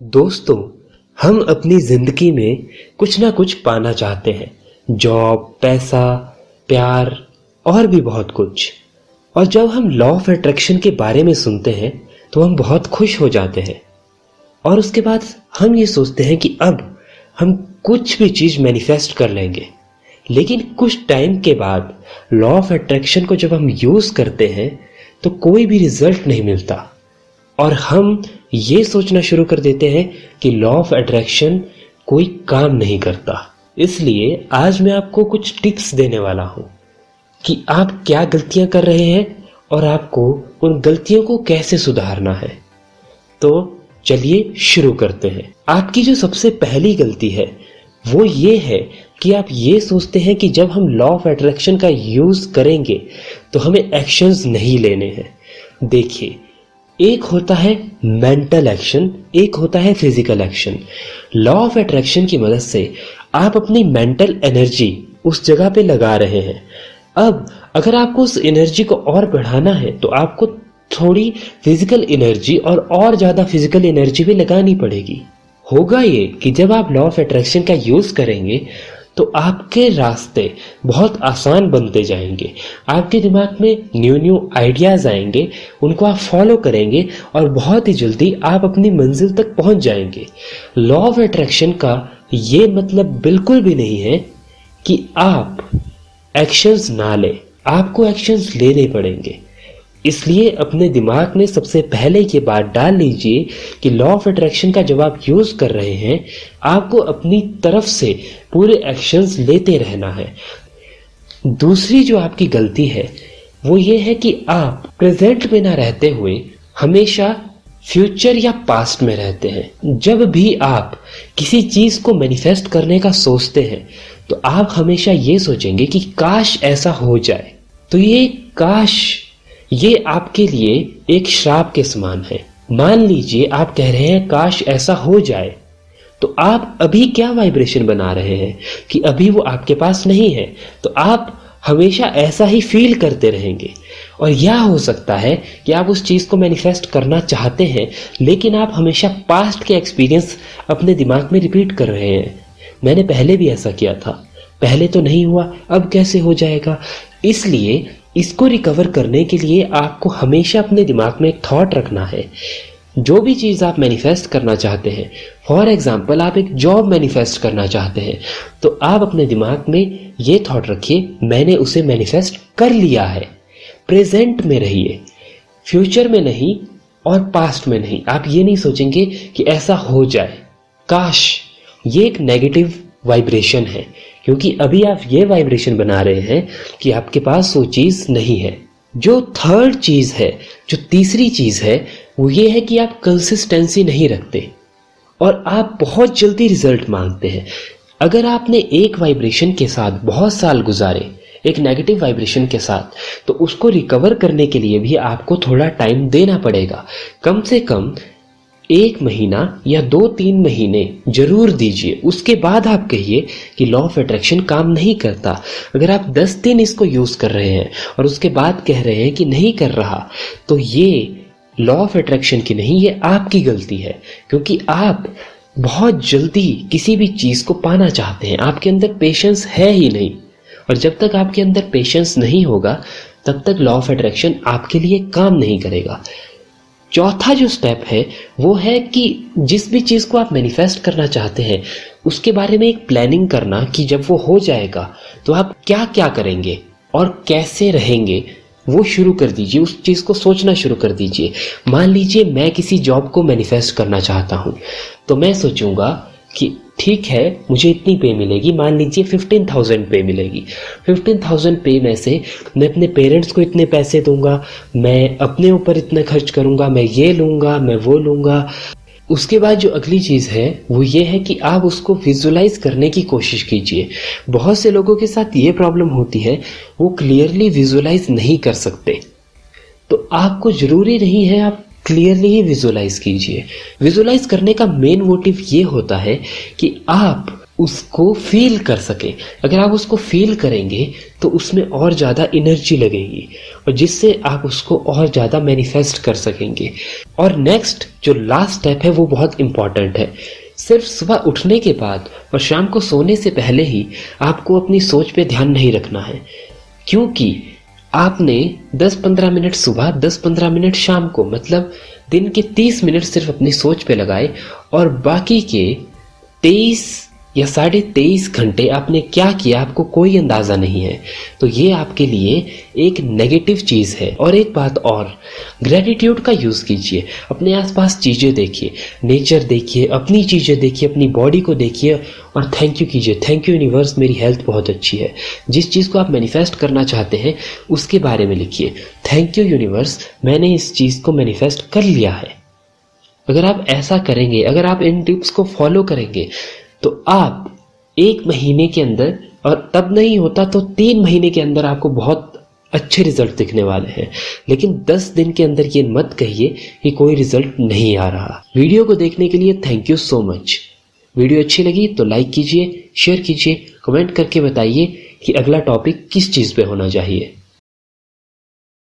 दोस्तों, हम अपनी जिंदगी में कुछ ना कुछ पाना चाहते हैं। जॉब, पैसा, प्यार और भी बहुत कुछ। और जब हम लॉ ऑफ अट्रैक्शन के बारे में सुनते हैं तो हम बहुत खुश हो जाते हैं और उसके बाद हम ये सोचते हैं कि अब हम कुछ भी चीज मैनिफेस्ट कर लेंगे। लेकिन कुछ टाइम के बाद लॉ ऑफ अट्रैक्शन को जब हम यूज करते हैं तो कोई भी रिजल्ट नहीं मिलता और हम ये सोचना शुरू कर देते हैं कि लॉ ऑफ अट्रैक्शन कोई काम नहीं करता। इसलिए आज मैं आपको कुछ टिप्स देने वाला हूं कि आप क्या गलतियां कर रहे हैं और आपको उन गलतियों को कैसे सुधारना है। तो चलिए शुरू करते हैं। आपकी जो सबसे पहली गलती है वो ये है कि आप ये सोचते हैं कि जब हम लॉ ऑफ अट्रैक्शन का यूज करेंगे तो हमें एक्शंस नहीं लेने हैं। देखिए, एक होता है मेंटल एक्शन, एक होता है physical action. Law of attraction की मदद से आप अपनी मेंटल एनर्जी उस जगह पे लगा रहे हैं। अब अगर आपको उस एनर्जी को और बढ़ाना है तो आपको थोड़ी फिजिकल एनर्जी और ज्यादा फिजिकल एनर्जी भी लगानी पड़ेगी। होगा ये कि जब आप लॉ ऑफ अट्रैक्शन का यूज करेंगे तो आपके रास्ते बहुत आसान बनते जाएंगे। आपके दिमाग में न्यू न्यू आइडियाज आएंगे, उनको आप फॉलो करेंगे और बहुत ही जल्दी आप अपनी मंजिल तक पहुंच जाएंगे। लॉ ऑफ अट्रैक्शन का ये मतलब बिल्कुल भी नहीं है कि आप एक्शंस ना लें, आपको एक्शंस लेने पड़ेंगे। इसलिए अपने दिमाग में सबसे पहले ये बात डाल लीजिए कि लॉ ऑफ अट्रैक्शन का जब आप यूज कर रहे हैं आपको अपनी तरफ से पूरे एक्शंस लेते रहना है। दूसरी जो आपकी गलती है वो ये है कि आप प्रेजेंट में ना रहते हुए हमेशा फ्यूचर या पास्ट में रहते हैं। जब भी आप किसी चीज को मैनिफेस्ट करने का सोचते हैं तो आप हमेशा ये सोचेंगे कि काश ऐसा हो जाए। तो ये आपके लिए एक श्राप के समान है। मान लीजिए आप कह रहे हैं काश ऐसा हो जाए, तो आप अभी क्या वाइब्रेशन बना रहे हैं कि अभी वो आपके पास नहीं है, तो आप हमेशा ऐसा ही फील करते रहेंगे। और यह हो सकता है कि आप उस चीज को मैनिफेस्ट करना चाहते हैं लेकिन आप हमेशा पास्ट के एक्सपीरियंस अपने दिमाग में रिपीट कर रहे हैं। मैंने पहले भी ऐसा किया था, पहले तो नहीं हुआ, अब कैसे हो जाएगा। इसलिए इसको रिकवर करने के लिए आपको हमेशा अपने दिमाग में एक थॉट रखना है। जो भी चीज आप मैनिफेस्ट करना चाहते हैं, फॉर एग्जाम्पल आप एक जॉब मैनिफेस्ट करना चाहते हैं, तो आप अपने दिमाग में ये थॉट रखिए मैंने उसे मैनिफेस्ट कर लिया है। प्रेजेंट में रहिए, फ्यूचर में नहीं और पास्ट में नहीं। आप ये नहीं सोचेंगे कि ऐसा हो जाए, काश। ये एक नेगेटिव वाइब्रेशन है क्योंकि अभी आप ये वाइब्रेशन बना रहे हैं कि आपके पास वो चीज नहीं है। जो थर्ड चीज है, जो तीसरी चीज है, वो ये है कि आप कंसिस्टेंसी नहीं रखते और आप बहुत जल्दी रिजल्ट मांगते हैं। अगर आपने एक वाइब्रेशन के साथ बहुत साल गुजारे, एक नेगेटिव वाइब्रेशन के साथ, तो उसको रिकवर करने के लिए भी आपको थोड़ा टाइम देना पड़ेगा। कम से कम 1 महीना या 2-3 महीने जरूर दीजिए। उसके बाद आप कहिए कि लॉ ऑफ अट्रैक्शन काम नहीं करता। अगर आप 10 दिन इसको यूज कर रहे हैं और उसके बाद कह रहे हैं कि नहीं कर रहा, तो ये लॉ ऑफ अट्रैक्शन की नहीं, ये आपकी गलती है क्योंकि आप बहुत जल्दी किसी भी चीज को पाना चाहते हैं। आपके अंदर पेशेंस है ही नहीं, और जब तक आपके अंदर पेशेंस नहीं होगा तब तक लॉ ऑफ अट्रैक्शन आपके लिए काम नहीं करेगा। चौथा जो स्टेप है वो है कि जिस भी चीज को आप मैनिफेस्ट करना चाहते हैं उसके बारे में एक प्लानिंग करना कि जब वो हो जाएगा तो आप क्या क्या करेंगे और कैसे रहेंगे, वो शुरू कर दीजिए। उस चीज को सोचना शुरू कर दीजिए। मान लीजिए मैं किसी जॉब को मैनिफेस्ट करना चाहता हूं, तो मैं सोचूंगा कि ठीक है मुझे इतनी पे मिलेगी, मान लीजिए 15,000 पे मिलेगी। 15,000 पे में से मैं अपने पेरेंट्स को इतने पैसे दूंगा, मैं अपने ऊपर इतना खर्च करूंगा, मैं ये लूंगा, मैं वो लूंगा। उसके बाद जो अगली चीज है वो ये है कि आप उसको विजुलाइज करने की कोशिश कीजिए। बहुत से लोगों के साथ ये प्रॉब्लम होती है, वो क्लियरली विजुलाइज नहीं कर सकते। तो आपको जरूरी नहीं है आप क्लियरली ही विजुलाइज कीजिए। विजुलाइज करने का मेन मोटिव ये होता है कि आप उसको फील कर सके। अगर आप उसको फील करेंगे तो उसमें और ज़्यादा एनर्जी लगेगी और जिससे आप उसको और ज़्यादा मैनिफेस्ट कर सकेंगे। और नेक्स्ट जो लास्ट स्टेप है वो बहुत इम्पॉर्टेंट है। सिर्फ सुबह उठने के बाद और शाम को सोने से पहले ही आपको अपनी सोच पे ध्यान नहीं रखना है, क्योंकि आपने 10-15 मिनट सुबह 10-15 मिनट शाम को मतलब दिन के 30 मिनट सिर्फ अपनी सोच पे लगाए और बाकी के 23 या 23.5 घंटे आपने क्या किया आपको कोई अंदाज़ा नहीं है। तो ये आपके लिए एक नेगेटिव चीज़ है। और एक बात और, ग्रेटिट्यूड का यूज़ कीजिए। अपने आसपास चीज़ें देखिए, नेचर देखिए, अपनी चीज़ें देखिए, अपनी बॉडी को देखिए और थैंक यू कीजिए। थैंक यू यूनिवर्स, मेरी हेल्थ बहुत अच्छी है। जिस चीज़ को आप मैनिफेस्ट करना चाहते हैं उसके बारे में लिखिए, थैंक यू यूनिवर्स, मैंने इस चीज़ को मैनिफेस्ट कर लिया है। अगर आप ऐसा करेंगे, अगर आप इन टिप्स को फॉलो करेंगे तो आप 1 महीने के अंदर, और तब नहीं होता तो 3 महीने के अंदर आपको बहुत अच्छे रिजल्ट दिखने वाले हैं। लेकिन 10 दिन के अंदर ये मत कहिए कि कोई रिजल्ट नहीं आ रहा। वीडियो को देखने के लिए thank you so much. Video अच्छी लगी तो लाइक कीजिए, शेयर कीजिए, कमेंट करके बताइए कि अगला टॉपिक किस चीज़ पे होना चाहिए।